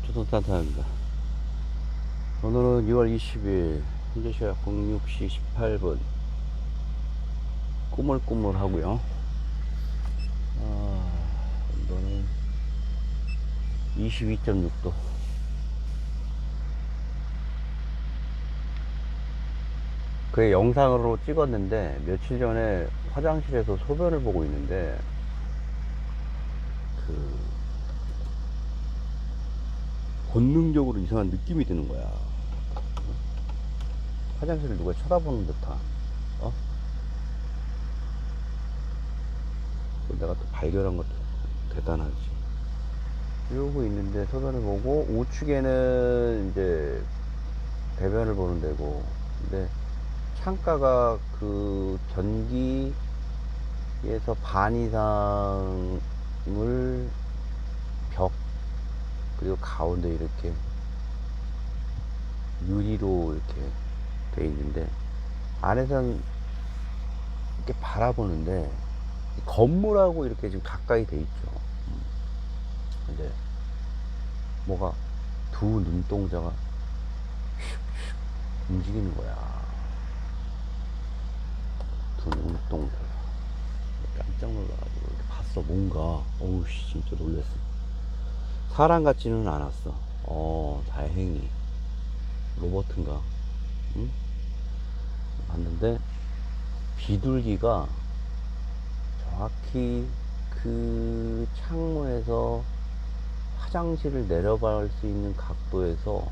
조선탄탄입니다. 오늘은 6월 20일 현재 시각 06시 18분. 꾸물꾸물 하고요. 온도는 22.6도. 그게 영상으로 찍었는데 며칠 전에 화장실에서 소변을 보고 있는데 본능적으로 이상한 느낌이 드는 거야. 화장실을 누가 쳐다보는 듯한. 내가 또 발견한 것도 대단하지. 이러고 있는데 소변을 보고 우측에는 이제 대변을 보는 데고, 근데 창가가 그 변기에서 반 이상을 벽 그리고 가운데 이렇게 유리로 이렇게 돼 있는데 안에선 이렇게 바라보는데 건물하고 이렇게 지금 가까이 돼 있죠. 근데 뭐가 두 눈동자가 슉슉 움직이는 거야. 두 눈동자가. 깜짝 놀라가지고 이렇게 봤어. 뭔가 어우씨 진짜 놀랬어. 사람 같지는 않았어. 다행히 로버트인가? 응? 봤는데 비둘기가 정확히 그 창문에서 화장실을 내려갈 수 있는 각도에서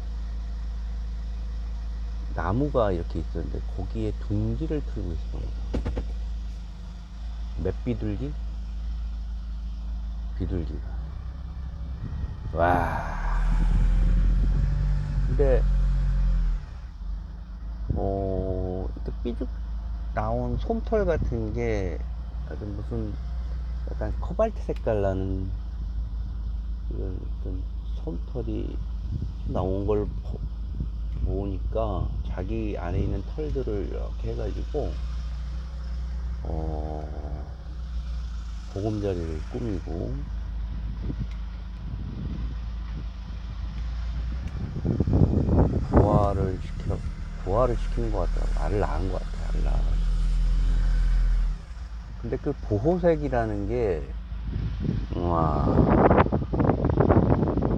나무가 이렇게 있었는데 거기에 둥지를 틀고 있었던 거야. 맷비둘기? 비둘기가. 와. 근데 이렇게 삐죽 나온 솜털 같은 게 아주 무슨 약간 코발트 색깔 나는 이런 어떤 솜털이 나온 걸 보니까 자기 안에 있는 털들을 이렇게 해가지고 보금자리를 꾸미고 부화를 부화를 시키는 것 같더라고. 알을 낳은 것 같아. 알을 낳아. 근데 그 보호색이라는 게, 와,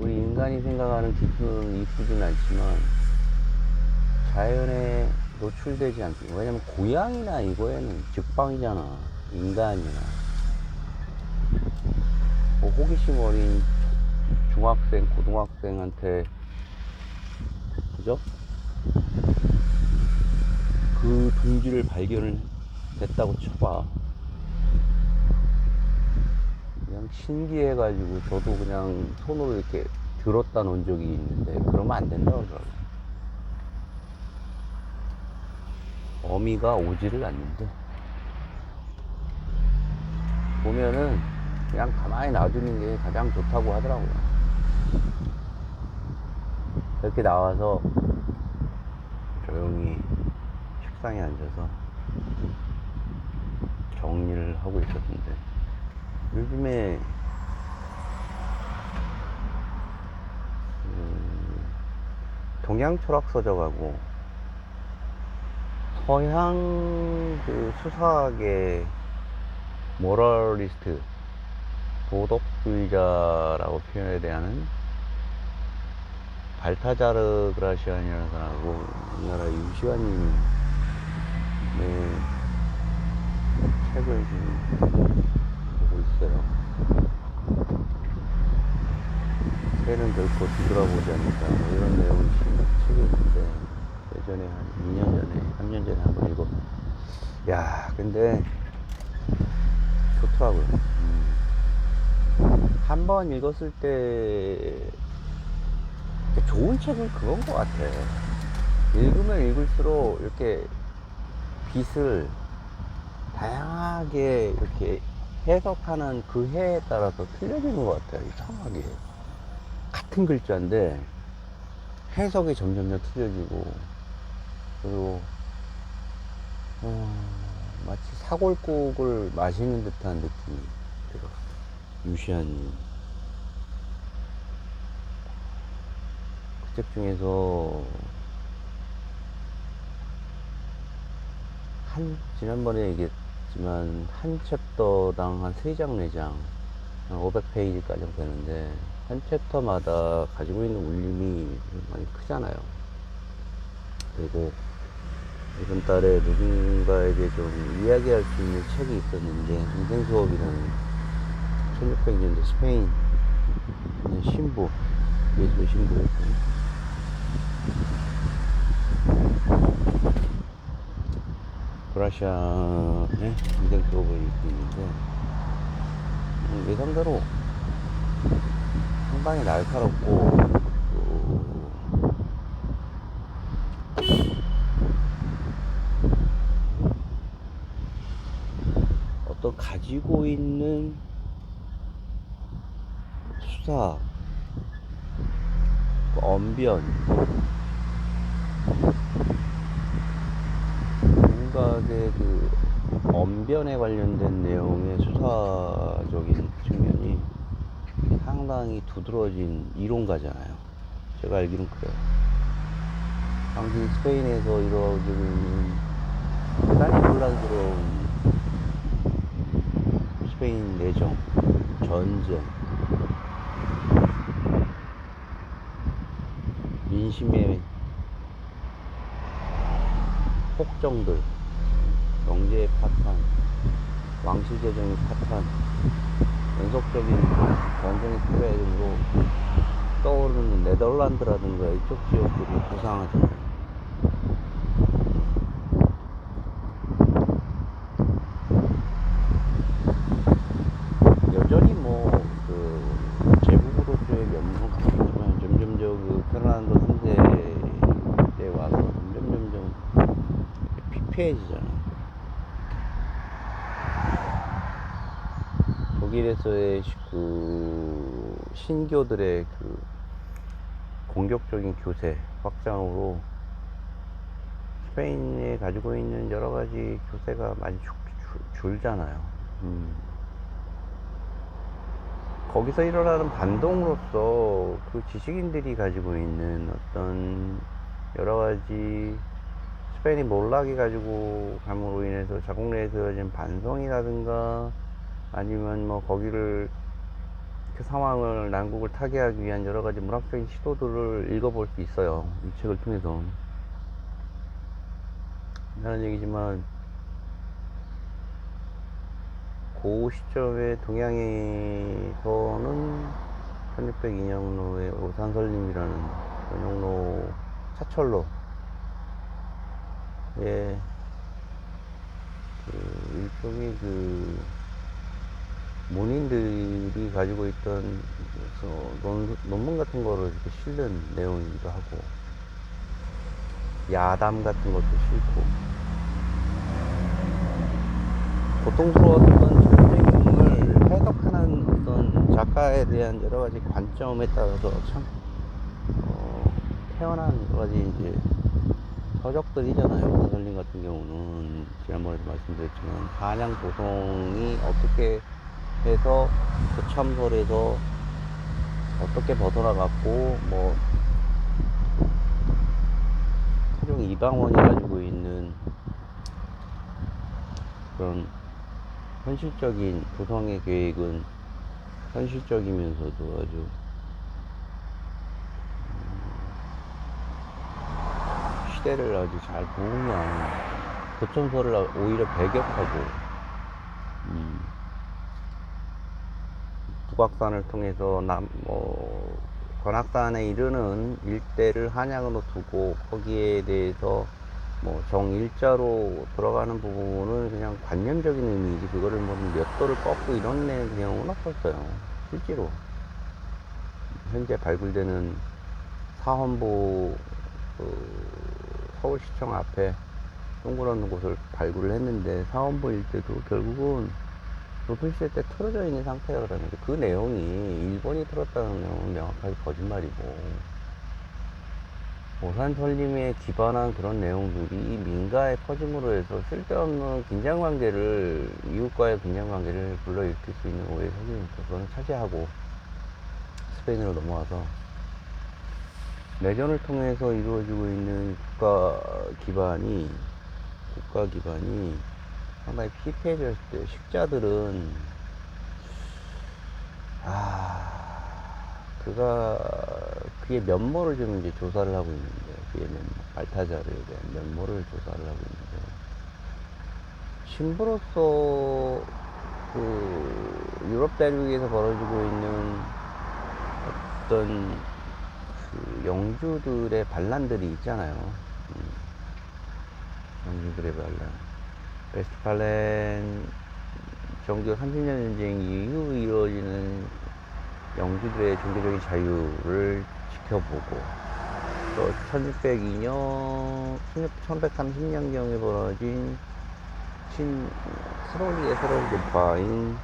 우리 인간이 생각하는 깃은 이쁘진 않지만 자연에 노출되지 않습니다. 왜냐면 고양이나 이거에는 직방이잖아. 인간이나 뭐 호기심 어린 중학생, 고등학생한테, 그죠? 그 둥지를 발견을 했다고 쳐봐. 그냥 신기해가지고 저도 그냥 손으로 이렇게 들었다 놓은 적이 있는데 그러면 안 된다고 그러더라고. 어미가 오지를 않는데 보면은 그냥 가만히 놔두는 게 가장 좋다고 하더라고요. 이렇게 나와서 조용히 책상에 앉아서 정리를 하고 있었는데 요즘에 동양 철학 서적하고 서양 그 수사학의 모럴리스트, 도덕주의자라고 표현에 대한 발타자르 그라시안이라는 사람하고 우리나라 유시환님의 책을 지금 보고 있어요. 새는 결코 뒤돌아보지 않는다, 뭐 이런 내용의 책이 있는데 예전에 한 2년 전에 3년 전에 한번 읽었고, 야 근데 좋더라고요. 한 번 읽었을 때 좋은 책은 그건 것 같아. 읽으면 읽을수록 이렇게 빛을 다양하게 이렇게 해석하는 그 해에 따라서 틀려지는 것 같아요. 이상하게 같은 글자인데 해석이 점점 틀려지고, 그리고 마치 사골국을 마시는 듯한 느낌이 들어. 유시한 책 중에서 지난번에 얘기했지만 한 챕터당 한 3장 4장 한 500페이지까지 되는데 한 챕터마다 가지고 있는 울림이 많이 크잖아요. 그리고 이번 달에 누군가에게 좀 이야기할 수 있는 책이 있었는데 인생수업이라는 1600년대 스페인 신부, 예수의 신부였고 브라시아의 인생수업을 읽고 있는데 예상대로 상당히 날카롭고 어떤 가지고 있는 수사, 언변, 누군가의 그 언변에 관련된 내용의 수사적인 측면이 상당히 두드러진 이론가잖아요. 제가 알기로는 그래요. 당시 스페인에서 이루어지고 있는 대단히 혼란스러운 스페인 내정, 전쟁, 민심의 폭정들, 경제의 파탄, 왕실 재정의 파탄, 연속적인 전쟁의 패배로 떠오르는 네덜란드라든가 이쪽 지역들이 부상하잖아요. 여전히 제국으로서의 면모는 같겠지만 점점 그 페르난도 3세 때 와서 점점 피폐해지잖아요. 독일에서의 그 신교들의 그 공격적인 교세 확장으로 스페인에 가지고 있는 여러 가지 교세가 많이 줄잖아요. 거기서 일어나는 반동으로서 그 지식인들이 가지고 있는 어떤 여러 가지 스페인이 몰락이 가지고 감으로 인해서 자국 내에서 이어진 반성이라든가 아니면 거기를 그 상황을 난국을 타개하기 위한 여러 가지 문학적인 시도들을 읽어볼 수 있어요. 이 책을 통해서. 하는 얘기지만 그 시점에 동양에서는 1602년로의 오산설님이라는 전용로 사철로의 일종의 그 문인들이 가지고 있던 논문 같은 거를 이렇게 실는 내용이기도 하고 야담 같은 것도 싫고 고통스러웠던 전쟁을 해석하는 어떤 작가에 대한 여러 가지 관점에 따라서 참 태어난 여러 가지 이제 서적들이잖아요. 사설님 같은 경우는 지난번에도 말씀드렸지만 한양 도성이 어떻게 해서 그 참설에서 어떻게 벗어나갔고 최종 이방원이 가지고 있는 그런 현실적인 도성의 계획은 현실적이면서도 아주 시대를 아주 잘 부으면 도청서를 오히려 배격하고 북악산을 통해서 관악산에 이르는 일대를 한양으로 두고 거기에 대해서 정일자로 돌아가는 부분은 그냥 관념적인 의미이지 그거를 몇 도를 꺾고 이런 내용은 없었어요. 실제로 현재 발굴되는 사헌부 서울시청 앞에 동그란 곳을 발굴을 했는데 사헌부 일대도 결국은 높은 시대 때 틀어져 있는 상태라는 게 그 내용이 일본이 틀었다는 내용은 명확하게 거짓말이고 오산설님에 기반한 그런 내용들이 민가에 퍼짐으로 해서 쓸데없는 긴장관계를 이웃과의 긴장관계를 불러일으킬 수 있는 오해의 석유니까 그거는 차지하고 스페인으로 넘어와서 내전을 통해서 이루어지고 있는 국가 기반이 상당히 피폐해졌을 때, 식자들은, 그의 면모를 좀 이제 조사를 하고 있는데, 그의 면모, 발타자르에 대한 면모를 조사를 하고 있는데, 신부로서 유럽 대륙에서 벌어지고 있는 어떤 영주들의 반란들이 있잖아요. 영주들의 반란. 베스트팔렌 정교 30년 전쟁 이후 이루어지는 영주들의 종교적인 자유를 지켜보고, 또 1602년, 1130년경에 벌어진 카톨릭의 새로운 교파인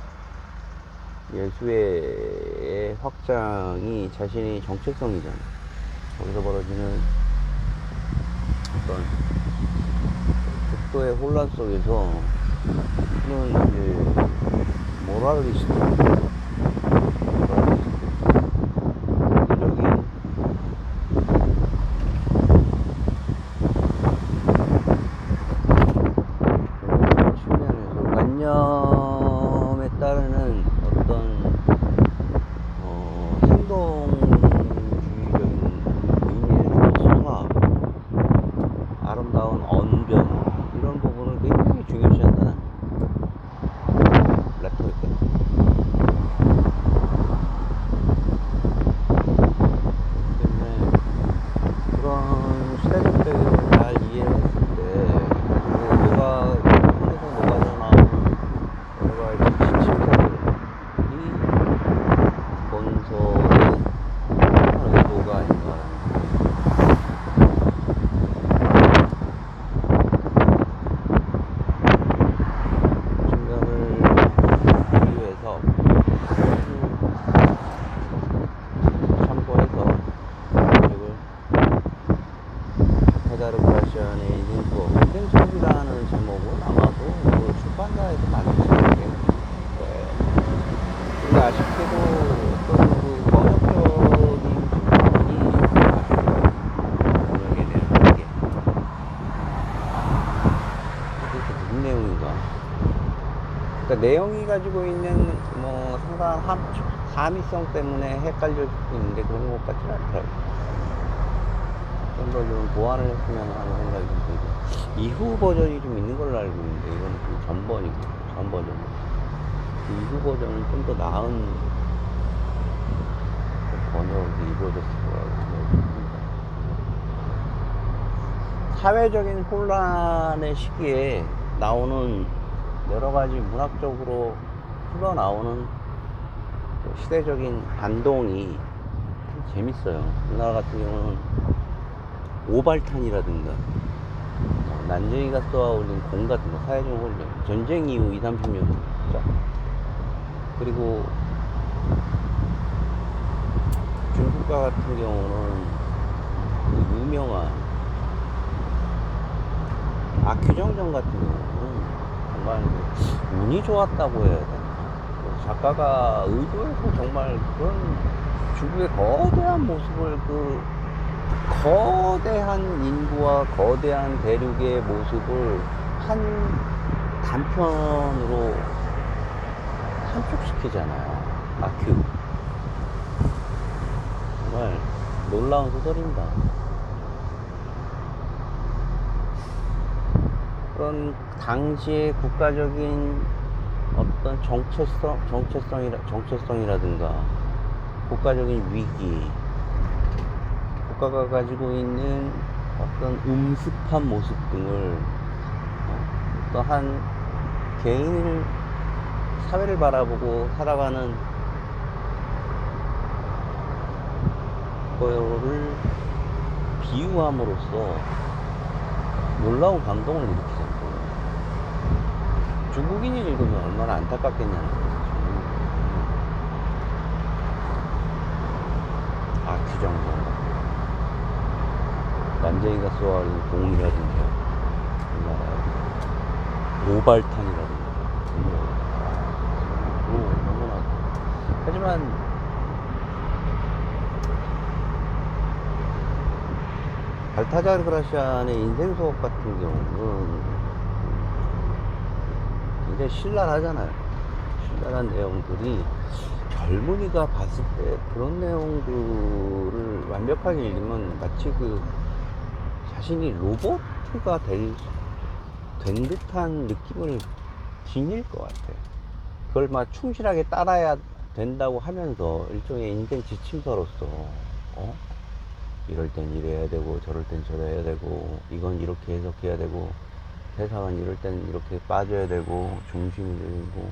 예수회의 확장이 자신의 정체성이잖아. 거기서 벌어지는 어떤 극도의 혼란 속에서 그는 이제 모랄리스트, 종교적인 측면에서 관념에 따르는 어떤 행동주의적인 의미에서 순화, 아름다운 언변, 이런 부분을 굉장히 중요시한다는 레토릭 때문에, 그런 시대적 배경을 잘 이해했을 때, 속에서 녹아져나오는 여러 가지 지침서들이 본서의 한 의도가 아닌가. 참고해서 책을 타자르 그라시안에 있는 전쟁첩이라는 제목은 아마도 그 출판사에서 만들 수 있게 될 거예요. 근데 아쉽게도 어떤 그 번역적인 부분이 아쉬워요. 번역에 대한 게. 도대체 무슨 내용인가? 그러니까 내용이 가지고 있는 뭐 상당한 함의성 때문에 헷갈릴 수 있는데 그런 것 같지는 않더라고요. 좀 더 좀 보완을 했으면 하는 생각이 좀 들고, 이후 버전이 좀 있는 걸로 알고 있는데 이건 그 전번이고, 전 버전. 그 이후 버전은 좀 더 나은 번역이 이루어졌을 거라고 생각합니다. 사회적인 혼란의 시기에 나오는 여러 가지 문학적으로 흘러나오는 시대적인 반동이 참 재밌어요. 우리나라 같은 경우는 오발탄이라든가 난쟁이가 쏘아올린 공 같은 거, 사회적 혼란, 전쟁 이후 20, 30년 자, 그리고 중국과 같은 경우는 그 유명한 아큐정전 같은 경우는 정말 운이 좋았다고 해야 되나, 작가가 의도해서 정말 그런 중국의 거대한 모습을, 거대한 인구와 거대한 대륙의 모습을 한 단편으로 함축시키잖아요. 아큐. 정말 놀라운 소설입니다. 그런 당시의 국가적인 어떤 정체성이라든가 국가적인 위기, 국가가 가지고 있는 어떤 음습한 모습 등을 또한 개인을, 사회를 바라보고 살아가는 거를 비유함으로써 놀라운 감동을 일으키잖아요. 중국인이 읽으면 얼마나 안타깝겠냐는 거죠. 아큐정전, 난쟁이가 쏘아올린 공이라든가, 오발탄이라든가, 너무나. 하지만 발타자르 그라시안의 인생 수업 같은 경우는 굉장히 신랄하잖아요. 신랄한 내용들이 젊은이가 봤을 때 그런 내용들을 완벽하게 읽으면 마치 그 자신이 로봇가 된 듯한 느낌을 지닐 것 같아. 그걸 막 충실하게 따라야 된다고 하면서 일종의 인생 지침서로서 이럴 땐 이래야 되고 저럴 땐 저래야 되고 이건 이렇게 해석해야 되고 세상은 이럴 땐 이렇게 빠져야 되고 중심이 되고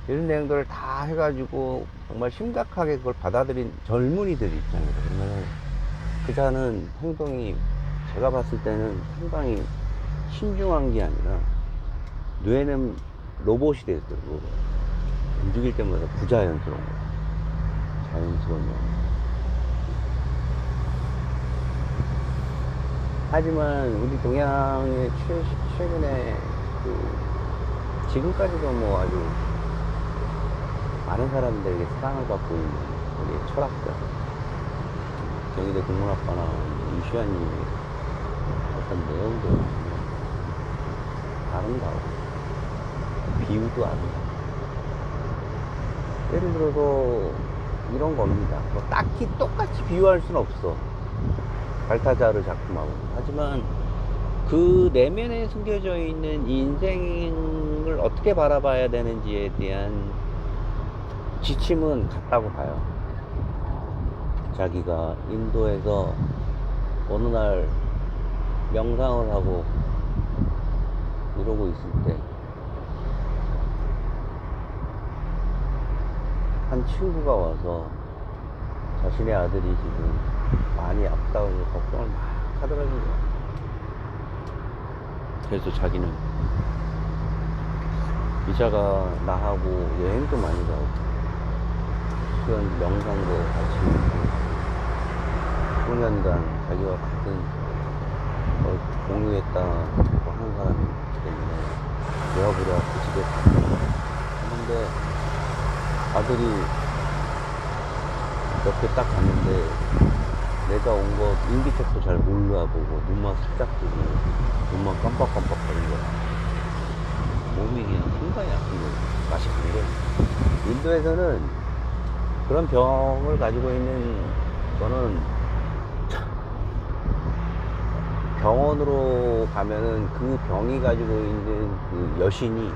이런 내용들을 다 해가지고 정말 심각하게 그걸 받아들인 젊은이들 입장에서 그러면 그 자는 행동이 제가 봤을 때는 상당히 신중한 게 아니라 뇌는 로봇이 됐어요. 로봇. 움직일 때마다 부자연스러운 거야. 자연스러운 거. 하지만 우리 동양의 최근에 지금까지도 뭐 아주 많은 사람들에게 사랑을 받고 있는 우리 철학자 경희대 국문학과 나온 유시환님의 어떤 내용들 아름다워. 비유도 아름다워. 예를 들어서 이런 겁니다. 뭐 딱히 똑같이 비유할 수는 없어. 발타자르 작품하고. 하지만 그 내면에 숨겨져 있는 인생을 어떻게 바라봐야 되는지에 대한 지침은 같다고 봐요. 자기가 인도에서 어느 날 명상을 하고 이러고 있을 때 한 친구가 와서 자신의 아들이 지금 많이 아프다고 걱정을 막 하더라고요. 그래서 자기는 이자가 나하고 여행도 많이 가고 수련 명상도 같이 하고 수년간 자기와 같은 공유했다고 하는 사람이기 때문에 부랴부랴 그 집에 갔는데 아들이 옆에 딱 갔는데 내가 온 거 인기척도 잘 몰라보고 눈만 살짝 뜨고 눈만 깜빡깜빡거린 거야. 몸이 그냥 순간에 아픈 거야. 맛이 간 거야. 인도에서는 그런 병을 가지고 있는 거는 병원으로 가면은 그 병이 가지고 있는 그 여신이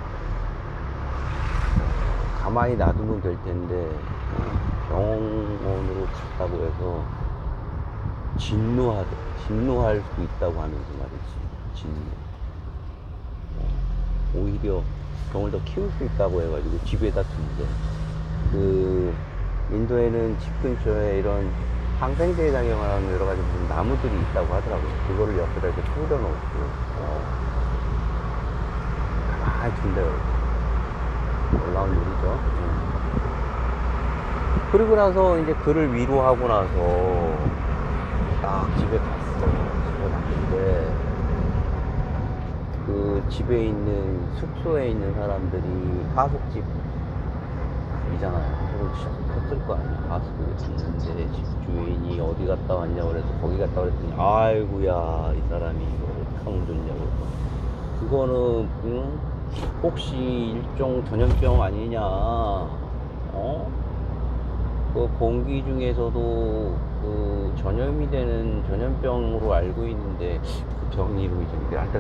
가만히 놔두면 될 텐데 병원으로 갔다고 해서 진노할 수 있다고 하면서 말이지. 진노. 오히려 병을 더 키울 수 있다고 해가지고 집에다 둔대. 그 인도에는 집 근처에 이런 항생제 작용을 하는 여러 가지 무슨 나무들이 있다고 하더라고요. 그거를 옆에다 이렇게 뿌려놓고 가만히 둔대요. 놀라운 일이죠. 그리고 나서 이제 그를 위로하고 나서 딱 집에 갔어. 집에 갔는데 그 집에 있는 숙소에 있는 사람들이 하숙집이잖아요. 서로 컸을 거 아니야. 하숙을 갔는데 집주인이 어디 갔다 왔냐고 그래서 거기 갔다 그랬더니 아이고야 이 사람이 이거 어떡하면 좋냐고. 그거는 혹시 일종 전염병 아니냐. 그 공기 중에서도 그 전염이 되는 전염병으로 알고 있는데 그 병 이름이 좀 일단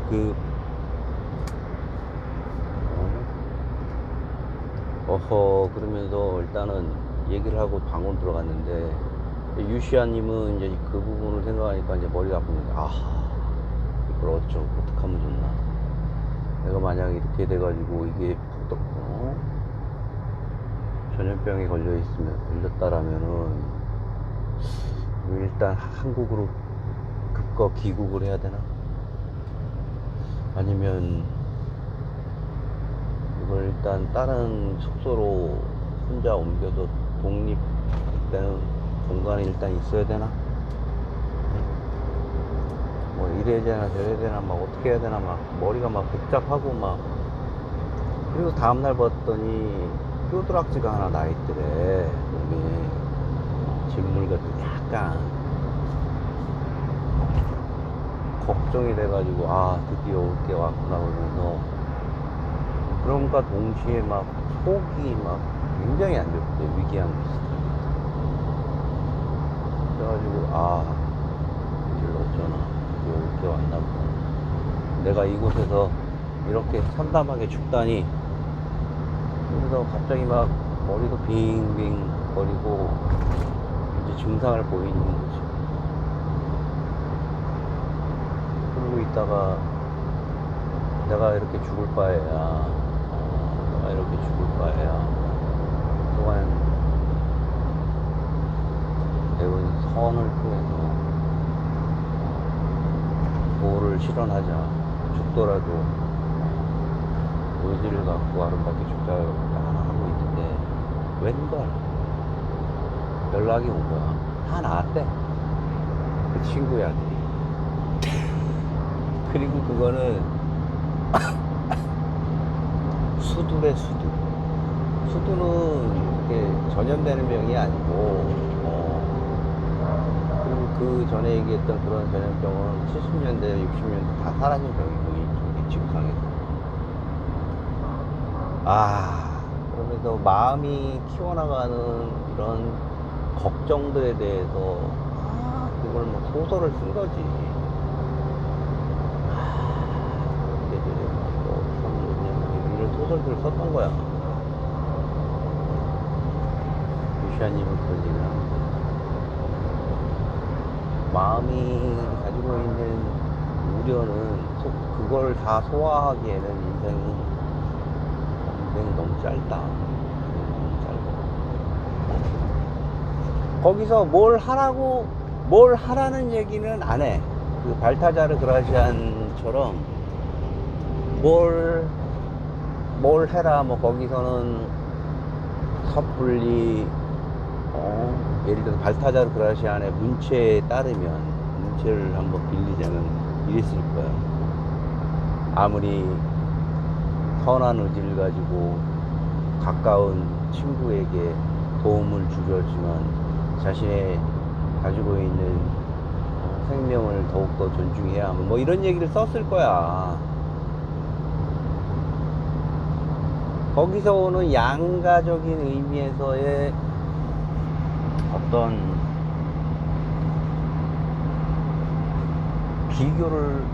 그러면서 일단은 얘기를 하고 방으로 들어갔는데 유시아님은 이제 그 부분을 생각하니까 이제 머리가 아픈 거예요. 이걸 어떡하면 좋나. 내가 만약 이렇게 돼가지고 이게 전염병에 걸렸다라면은 일단 한국으로 급거 귀국을 해야 되나? 아니면 이걸 일단 다른 숙소로 혼자 옮겨서 독립되는 공간에 일단 있어야 되나? 뭐 이래야 되나 저래야 되나 막 어떻게 해야 되나 막 머리가 막 복잡하고 막. 그리고 다음날 봤더니 뼈드락지가 하나 나있더래. 몸에 진물 같은 약간 걱정이 돼가지고 아 드디어 올 게 왔구나 그러면서 그럼과 동시에 막 속이 막 굉장히 안 좋대. 위궤양 비슷하게. 그래가지고 아 이걸 어쩌나 드디어 올 게 왔나 보다. 내가 이곳에서 이렇게 참담하게 죽다니. 그래서 갑자기 막 머리도 빙빙 거리고 이제 증상을 보이는 거지. 그러고 있다가 내가 이렇게 죽을 바에야 내가 이렇게 죽을 바에야 또한 배운 선을 통해서 도를 실현하자. 죽더라도 의지를 갖고 아름답게 죽자고 하고 있는데 웬걸 연락이 온 거야. 다 나았대. 그 친구의 아들이. 그리고 그거는 수두래 수두. 수두는 이렇게 전염되는 병이 아니고 그리고 그 전에 얘기했던 그런 전염병은 70년대 60년대 다 사라진 병이고 이쪽이 직항에서 그러면서 마음이 키워나가는 이런 걱정들에 대해서 그걸 뭐 소설을 쓴 거지. 얘들이 뭐 이런 소설들을 썼던 거야. 루시아님은 그런 얘기를 합니다. 마음이 가지고 있는 우려는 그걸 다 소화하기에는 인생은 너무 짧다. 너무 짧아. 거기서 뭘 하라는 얘기는 안 해. 그 발타자르 그라시안처럼 뭘 해라. 뭐 거기서는 섣불리 예를 들어서 발타자르 그라시안의 문체에 따르면 문체를 한번 빌리자면 이랬을 거야. 아무리 선한 의지를 가지고 가까운 친구에게 도움을 주려지만 자신의 가지고 있는 생명을 더욱더 존중해야 하면 뭐 이런 얘기를 썼을 거야. 거기서 오는 양가적인 의미에서의 어떤 비교를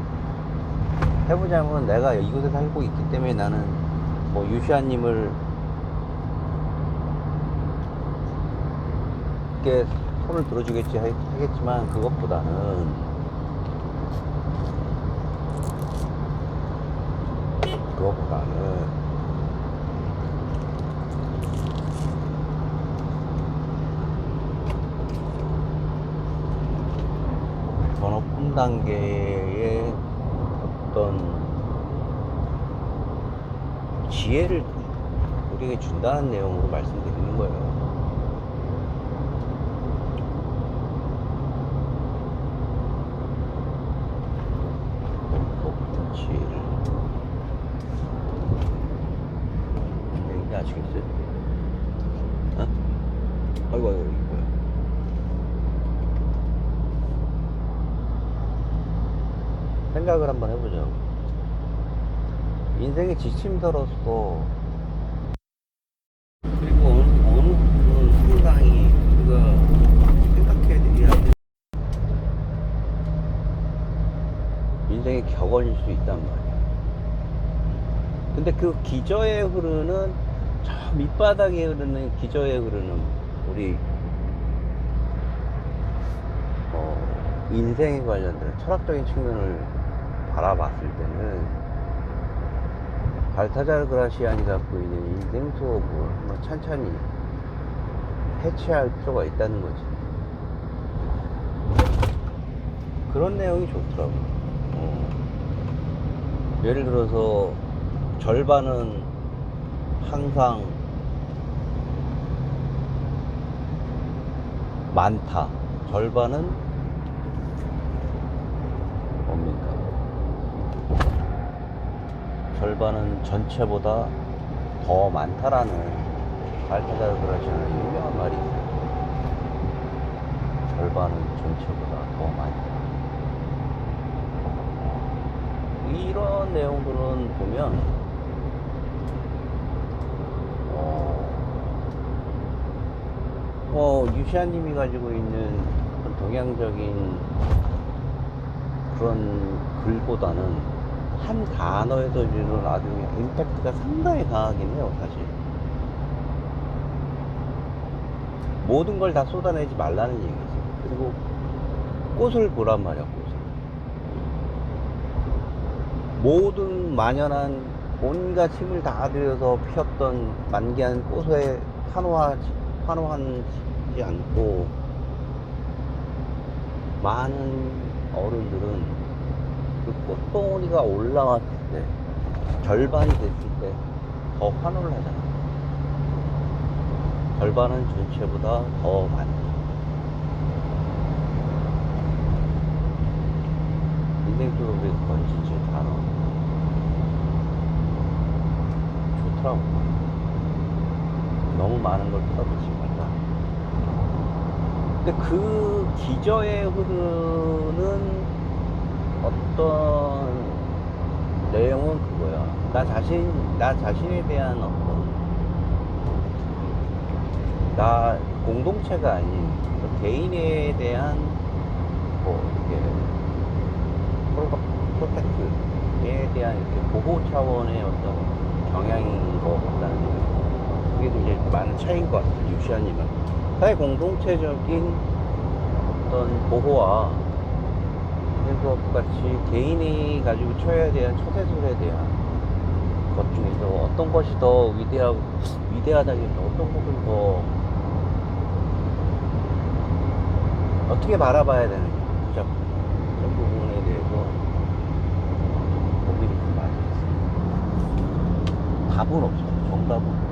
해보자면 내가 이곳에 살고 있기 때문에 나는 뭐 유시아님을 이렇게 손을 들어주겠지 하겠지만 그것보다는 더 높은 단계의 어떤 지혜를 우리에게 준다는 내용으로 말씀드리는 거예요. 높은 지혜를. 얘기 아시겠어요? 아이고 이거 뭐야? 생각을 한번 해보자고. 인생의 지침서로서 그리고 어느 부분 상당히 우리가 생각해드려야 돼. 인생의 격언일 수 있단 말이야. 근데 그 기저에 흐르는 저 밑바닥에 흐르는 기저에 흐르는 우리 인생에 관련된 철학적인 측면을 바라봤을 때는 발타자르 그라시안이 갖고 있는 인생 수업을 한번 찬찬히 해체할 필요가 있다는 거지. 그런 내용이 좋더라고. 예를 들어서 절반은 항상 많다. 절반은 뭡니까? 절반은 전체보다 더 많다라는 발타자르 그라시안의 유명한 말이 있어요. 절반은 전체보다 더 많다. 이런 내용들은 보면 유시아님이 가지고 있는 어떤 동양적인 그런 글보다는 한 단어에서 주는 아주 그냥 임팩트가 상당히 강하긴 해요, 사실. 모든 걸 다 쏟아내지 말라는 얘기지. 그리고 꽃을 보란 말이야, 꽃을. 모든 만연한 온갖 힘을 다 들여서 피었던 만개한 꽃에 환호하지 않고, 많은 어른들은 그 꽃봉오리가 올라왔을 때, 절반이 됐을 때 더 환호를 하잖아. 절반은 전체보다 더 많다. 인생 속에서 던진 제 단어 좋더라고. 너무 많은 걸 쏟아붓지 말라. 근데 그 기저에 흐르는 어떤 내용은 그거야. 나 자신에 대한 어떤, 나 공동체가 아닌 개인에 대한 이렇게 프로텍트에 대한 이렇게 보호 차원의 어떤 경향인 것 같다는 생각이. 그게 이제 많은 차이인 것 같아요, 유시아님은. 사회 공동체적인 어떤 보호와 수업 같이 개인이 가지고 쳐야 되는 처세술에 대한 것 중에서 어떤 것이 더 위대하다기보다 어떤 것을 더 어떻게 바라봐야 되는지, 그 작품, 그런 부분에 대해서 고민이 좀 많이 됐어요. 답은 없어요. 정답은 없어요.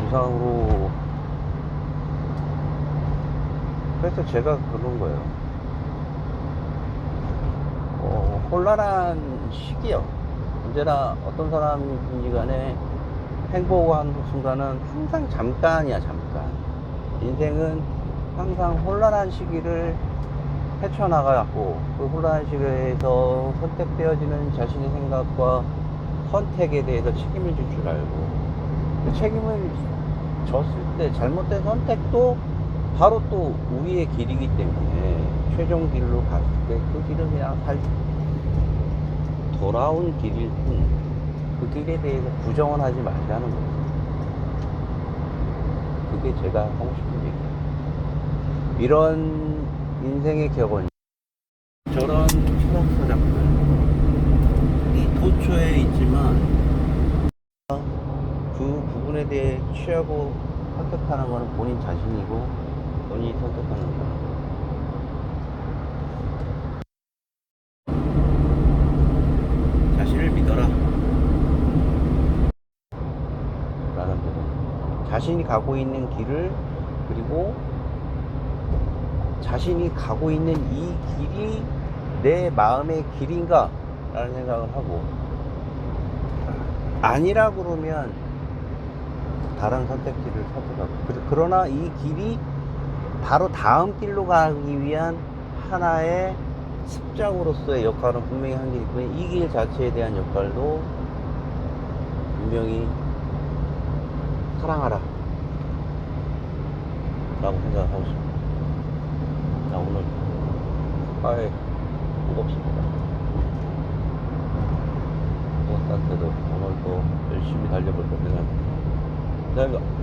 이상으로, 그래서 제가 그런 거예요. 혼란한 시기요. 언제나 어떤 사람이든지 간에 행복한 순간은 항상 잠깐이야, 잠깐. 인생은 항상 혼란한 시기를 헤쳐나가고, 그 혼란한 시기에서 선택되어지는 자신의 생각과 선택에 대해서 책임을 질 줄 알고, 그 책임을 졌을 때 잘못된 선택도 바로 또 우리의 길이기 때문에, 최종 길로 갔을 때 그 길은 그냥 돌아온 길일 뿐, 그 길에 대해서 부정은 하지 말자는 거죠. 그게 제가 하고 싶은 얘기예요. 이런 인생의 격언, 저런 철학서작들, 이 도처에 있지만 그 부분에 대해 취하고 선택하는 것은 본인 자신이고, 본인이 선택하는 거예요. 자신을 믿어라 라는 부분. 자신이 가고 있는 길을, 그리고 자신이 가고 있는 이 길이 내 마음의 길인가 라는 생각을 하고, 아니라 그러면 다른 선택지를 선택하고, 그러나 이 길이 바로 다음 길로 가기 위한 하나의 습장으로서의 역할은 분명히 한 게 있고, 이 길 자체에 대한 역할도 분명히 사랑하라 라고 생각하고 싶습니다. 자, 오늘 무겁습니다. 무겁다한테도 오늘도 열심히 달려볼 거 생각합니다. 감사합니다.